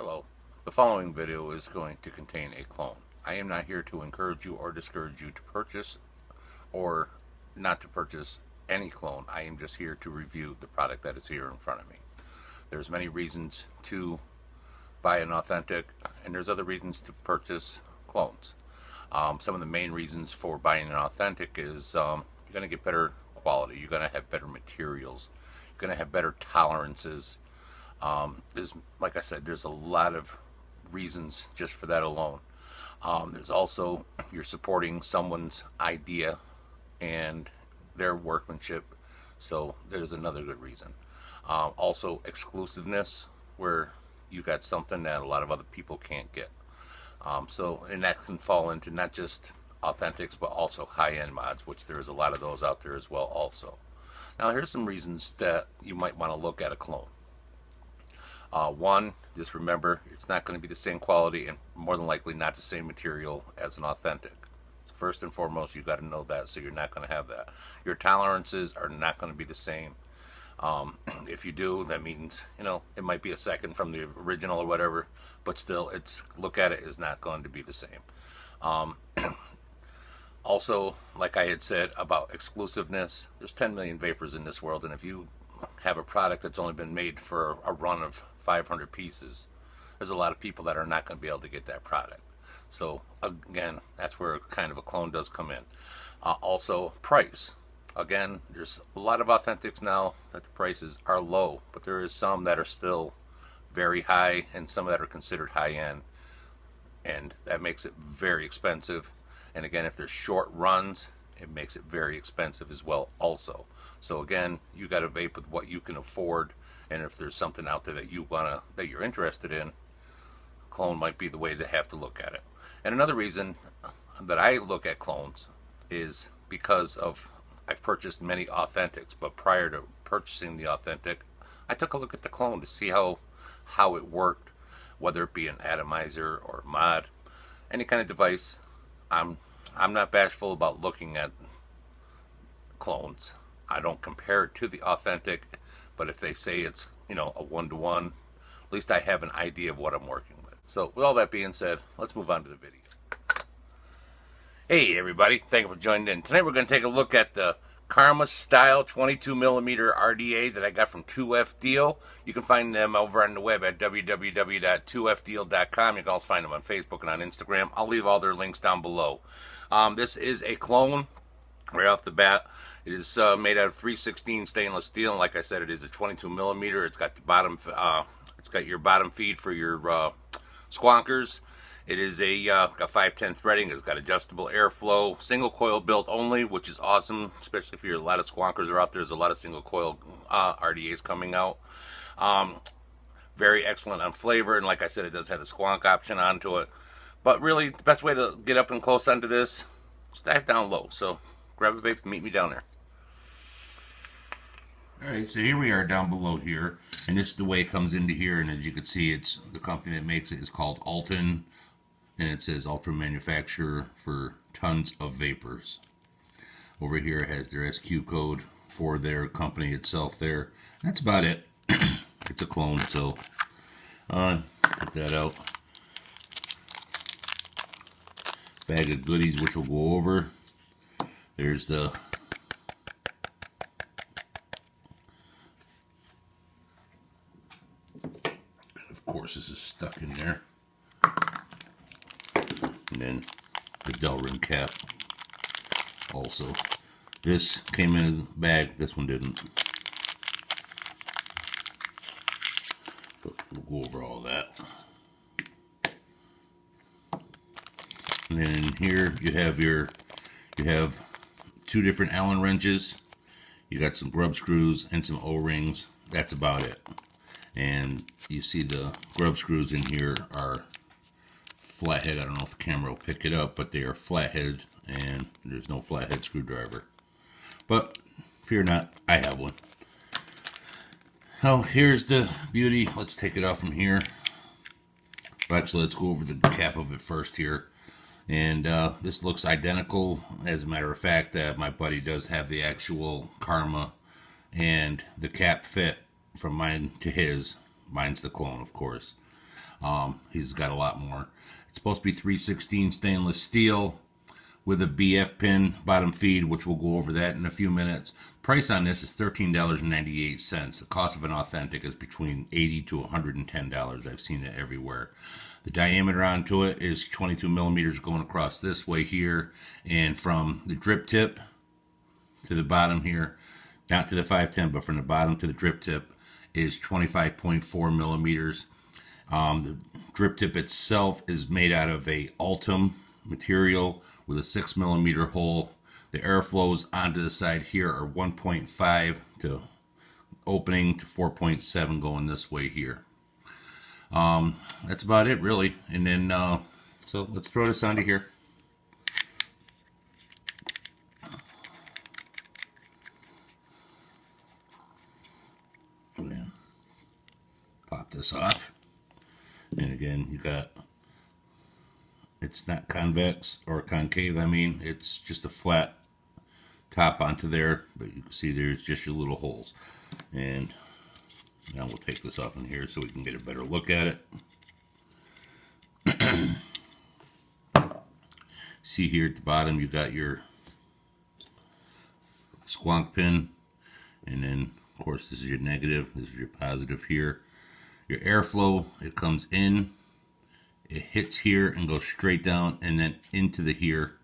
Hello. The following video is going to contain a clone. I am not here to encourage you or discourage you to purchase or not to purchase any clone. I am just here to review the product that is here in front of me. There's many reasons to buy an authentic, and there's other reasons to purchase clones. Some of the main reasons for buying an authentic is you're going to get better quality. You're going to have better materials. You're going to have better tolerances. Like I said, there's a lot of reasons just for that alone. There's also, you're supporting someone's idea and their workmanship, so there's another good reason. Also, exclusiveness, where you got something that a lot of other people can't get. And that can fall into not just authentics, but also high-end mods, which there's a lot of those out there as well also. Now, here's some reasons that you might want to look at a clone. One, just remember, it's not going to be the same quality and more than likely not the same material as an authentic. First and foremost, you've got to know that, so you're not going to have that. Your tolerances are not going to be the same. If you do, that means, it might be a second from the original or whatever, but still, look at it, is not going to be the same. Also, like I had said about exclusiveness, there's 10 million vapors in this world, and if you have a product that's only been made for a run of 500 pieces, there's a lot of people that are not going to be able to get that product. So again, that's where kind of a clone does come in. Also, price. Again, there's a lot of authentics now that the prices are low, but there is some that are still very high and some that are considered high-end, and that makes it very expensive. And again, if there's short runs, it makes it very expensive as well also. So again, you got to vape with what you can afford, and if there's something out there that that you're interested in, clone might be the way to have to look at it. And another reason that I look at clones is because I've purchased many authentics, but prior to purchasing the authentic, I took a look at the clone to see how it worked, whether it be an atomizer or mod, any kind of device. I'm not bashful about looking at clones. I don't compare it to the authentic, but if they say it's, a one-to-one, at least I have an idea of what I'm working with. So with all that being said, let's move on to the video. Hey everybody, thank you for joining in. Tonight we're going to take a look at the KRMA style 22mm RDA that I got from 2F Deal. You can find them over on the web at www.2fdeal.com. You can also find them on Facebook and on Instagram. I'll leave all their links down below. This is a clone right off the bat. It is made out of 316 stainless steel, and like I said, it is a 22mm. It's got the bottom, it's got your bottom feed for your squonkers. It is got 510 threading. It's got adjustable airflow, single coil built only, which is awesome, especially if a lot of squonkers are out there. There's a lot of single coil RDAs coming out. Very excellent on flavor, and like I said, it does have the squonk option onto it. But really, the best way to get up and close onto this is dive down low. So grab a vape and meet me down there. Alright, so here we are down below here, and this is the way it comes into here, and as you can see, it's the company that makes it is called Alton, and it says Ultra Manufacturer for tons of vapors. Over here it has their SQ code for their company itself there. That's about it. It's a clone, so take that out. Bag of goodies which we'll go over. There's the of course this is stuck in there. And then the Delrin cap also. This came in the bag, this one didn't. But we'll go over all that. And then in here you have two different Allen wrenches. You got some grub screws and some O-rings. That's about it. And you see the grub screws in here are flathead. I don't know if the camera will pick it up, but they are flathead, and there's no flathead screwdriver. But fear not, I have one. Oh, here's the beauty. Let's take it off from here. Actually, let's go over the cap of it first here. And this looks identical. As a matter of fact, my buddy does have the actual KRMA, and the cap fit from mine to his. Mine's the clone, of course. He's got a lot more. It's supposed to be 316 stainless steel with a BF pin bottom feed, which we'll go over that in a few minutes. Price on this is $13.98. The cost of an authentic is between $80 to $110. I've seen it everywhere. The diameter onto it is 22 millimeters going across this way here, and from the drip tip to the bottom here, not to the 510, but from the bottom to the drip tip is 25.4 millimeters. The drip tip itself is made out of a Ultim material with a 6 millimeter hole. The airflows onto the side here are 1.5 to opening to 4.7 going this way here. That's about it really. And then so let's throw this onto here. And then pop this off. And again, you got, it's not convex or concave, I mean, it's just a flat top onto there, but you can see there's just your little holes. And now we'll take this off in here so we can get a better look at it. See here at the bottom, you got your squonk pin, and then of course this is your negative, this is your positive here. Your airflow, it comes in, it hits here and goes straight down and then into the here.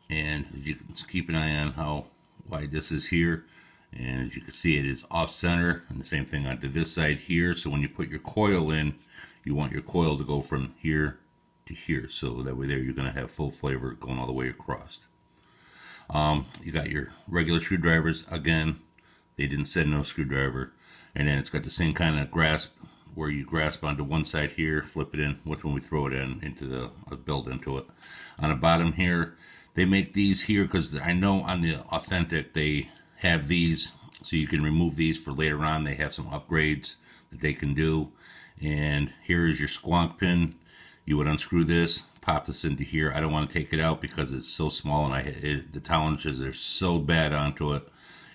And as you can keep an eye on how wide this is here, and as you can see, it is off center, and the same thing onto this side here. So when you put your coil in, you want your coil to go from here to here, so that way there you're going to have full flavor going all the way across. You got your regular screwdrivers. Again, they didn't send no screwdriver. And then it's got the same kind of grasp where you grasp onto one side here, flip it in, which when we throw it in into the build into it. On the bottom here, they make these here because I know on the authentic they have these, so you can remove these for later on. They have some upgrades that they can do. And here is your squonk pin. You would unscrew this, pop this into here. I don't want to take it out because it's so small, and the tolerances are so bad onto it.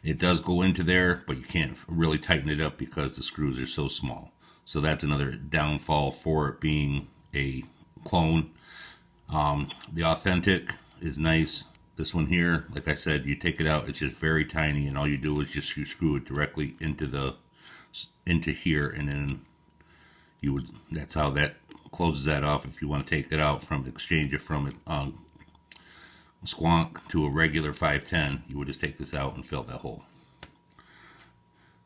It does go into there, but you can't really tighten it up because the screws are so small. So that's another downfall for it being a clone. The authentic is nice. This one here, like I said, you take it out, it's just very tiny, and all you do is just you screw it directly into here, and then you would, that's how that closes that off. If you want to take it out from, exchange it from squonk to a regular 510, you would just take this out and fill that hole.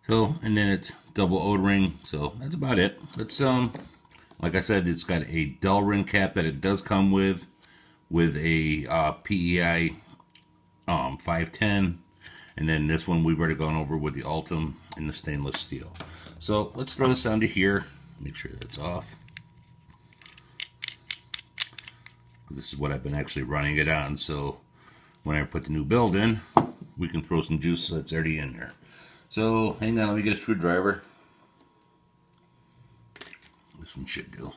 So, and then it's double O-ring, so that's about it. It's like I said, it's got a dull ring cap that it does come with a PEI 510, and then this one we've already gone over with the Ultim and the stainless steel. So let's throw this onto here, make sure that's off. This is what I've been actually running it on, so when I put the new build in, we can throw some juice that's already in there. So hang on, let me get a screwdriver. This one should do.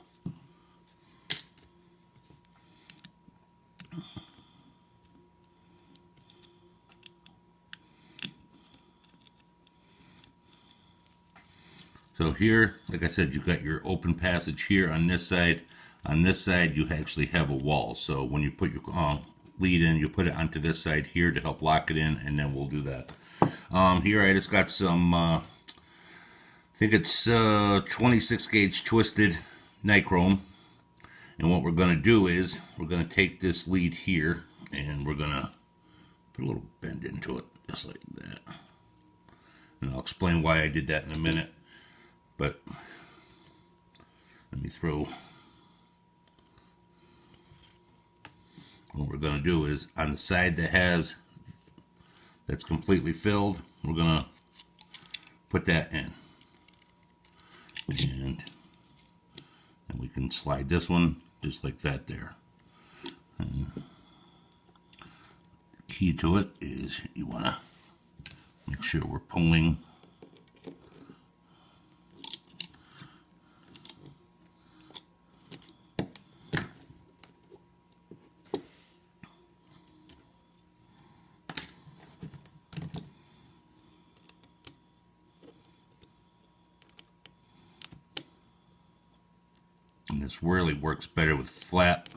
So here, like I said, you've got your open passage here on this side. On this side, you actually have a wall. So when you put your lead in, you put it onto this side here to help lock it in, and then we'll do that. Here I just got some, I think it's 26 gauge twisted nichrome. And what we're going to do is, we're going to take this lead here, and we're going to put a little bend into it, just like that. And I'll explain why I did that in a minute. But let me throw, what we're going to do is on the side that's completely filled, we're going to put that in. And we can slide this one just like that there. And the key to it is you want to make sure we're pulling And this really works better with flat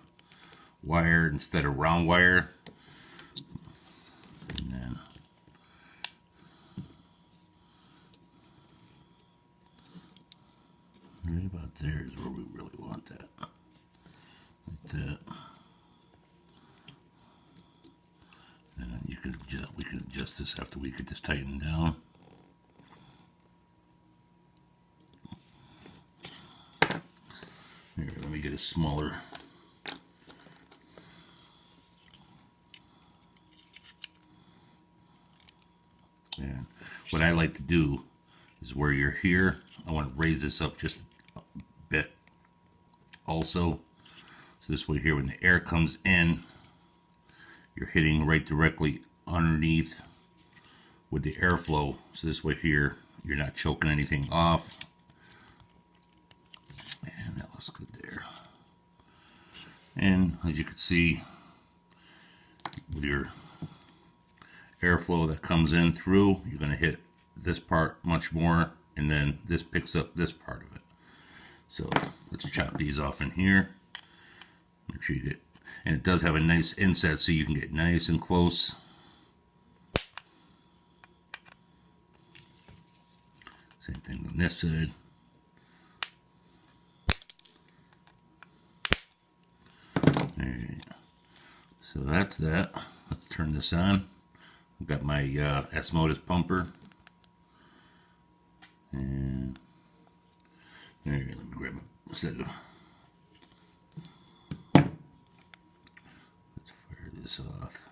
wire instead of round wire. And then right about there is where we really want that. Like that. And then you can adjust, we can adjust this after we get this tightened down. Here, let me get a smaller. And what I like to do is where you're here, I want to raise this up just a bit also. So this way here, when the air comes in, you're hitting right directly underneath with the airflow. So this way here, you're not choking anything off. And that looks good there. And as you can see, with your airflow that comes in through, you're going to hit this part much more, and then this picks up this part of it. So let's chop these off in here. Make sure you get, and it does have a nice inset so you can get nice and close. Same thing on this side. Alright, so that's that. Let's turn this on. I've got my osmosis pumper. And there, let me grab a set of. Let's fire this off.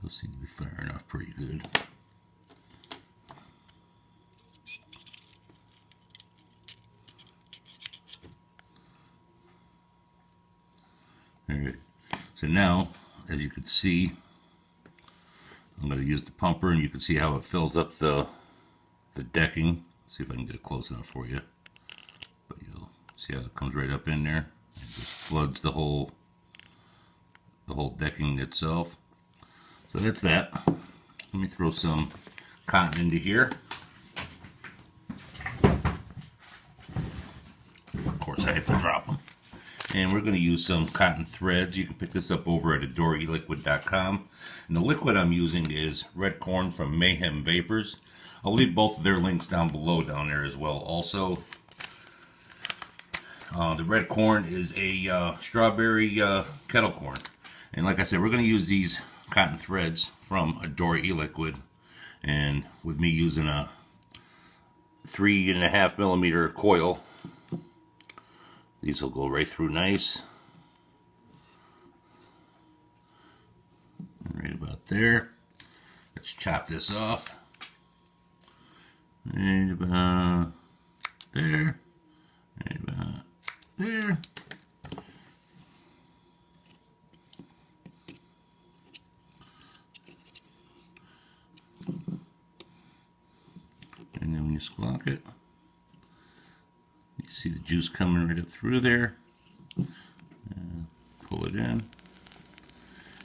Those seem to be firing off pretty good. Alright, so now, as you can see, I'm going to use the pumper, and you can see how it fills up the decking. Let's see if I can get it close enough for you. But you'll see how it comes right up in there. It just floods the whole decking itself. So that's that. Let me throw some cotton into here. Of course, I have to drop them. And we're going to use some cotton threads. You can pick this up over at ADDICTIVE.com. And the liquid I'm using is Red Corn from Mayhem Vapors. I'll leave both of their links down below down there as well. Also, the Red Corn is a strawberry kettle corn. And like I said, we're going to use these cotton threads from Adore E-Liquid, and with me using a 3.5 millimeter coil, these will go right through nice. Right about there. Let's chop this off. Right about there. Right about there. And then when you squawk it, you see the juice coming right up through there. Pull it in.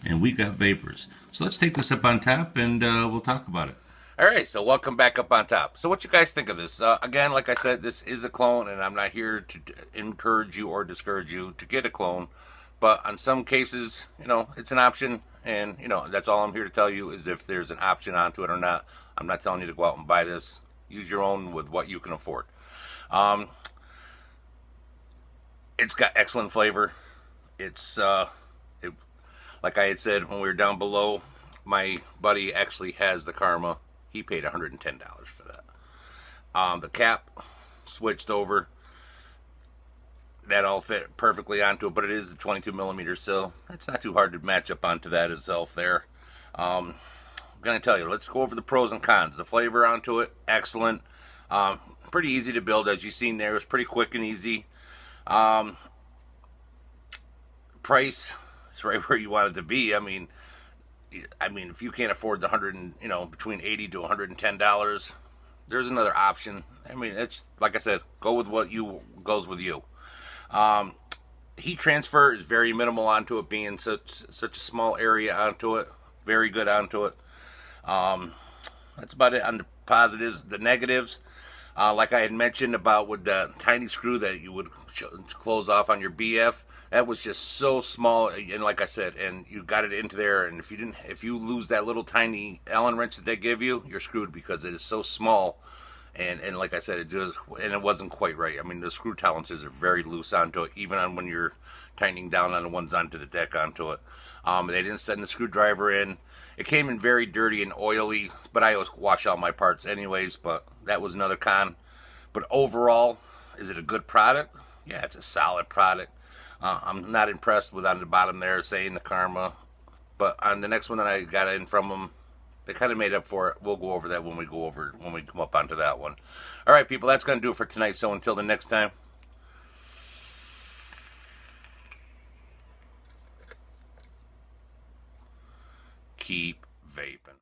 And we got vapors. So let's take this up on top, and we'll talk about it. Alright, so welcome back up on top. So what you guys think of this? Again, like I said, this is a clone, and I'm not here to encourage you or discourage you to get a clone. But on some cases, you know, it's an option, and, you know, that's all I'm here to tell you is if there's an option onto it or not. I'm not telling you to go out and buy this. Use your own with what you can afford. It's got excellent flavor. It's, like I had said when we were down below, my buddy actually has the KRMA. He paid $110 for that. The cap switched over. That all fit perfectly onto it, but it is a 22 millimeter, so it's not too hard to match up onto that itself there. I'm going to tell you, let's go over the pros and cons. The flavor onto it, excellent. Pretty easy to build, as you've seen there. It was pretty quick and easy. Price, it's right where you want it to be. I mean, if you can't afford the between $80 to $110, there's another option. I mean, it's like I said, go with what goes with you. Heat transfer is very minimal onto it, being such a small area onto it. Very good onto it. That's about it on the positives. The negatives, like I had mentioned about with the tiny screw that you would close off on your BF, that was just so small. And like I said, and you got it into there, and if you lose that little tiny Allen wrench that they give you, you're screwed because it is so small. And like I said, it wasn't quite right. I mean, the screw tolerances are very loose onto it, even on when you're tightening down on the ones onto the deck onto it. They didn't send the screwdriver in. It came in very dirty and oily, but I always wash all my parts anyways, but that was another con. But overall, is it a good product? Yeah, it's a solid product. I'm not impressed with on the bottom there saying the KRMA, but on the next one that I got in from them, they kind of made up for it. We'll go over that when we come up onto that one. All right, people, that's going to do it for tonight. So until the next time, keep vaping.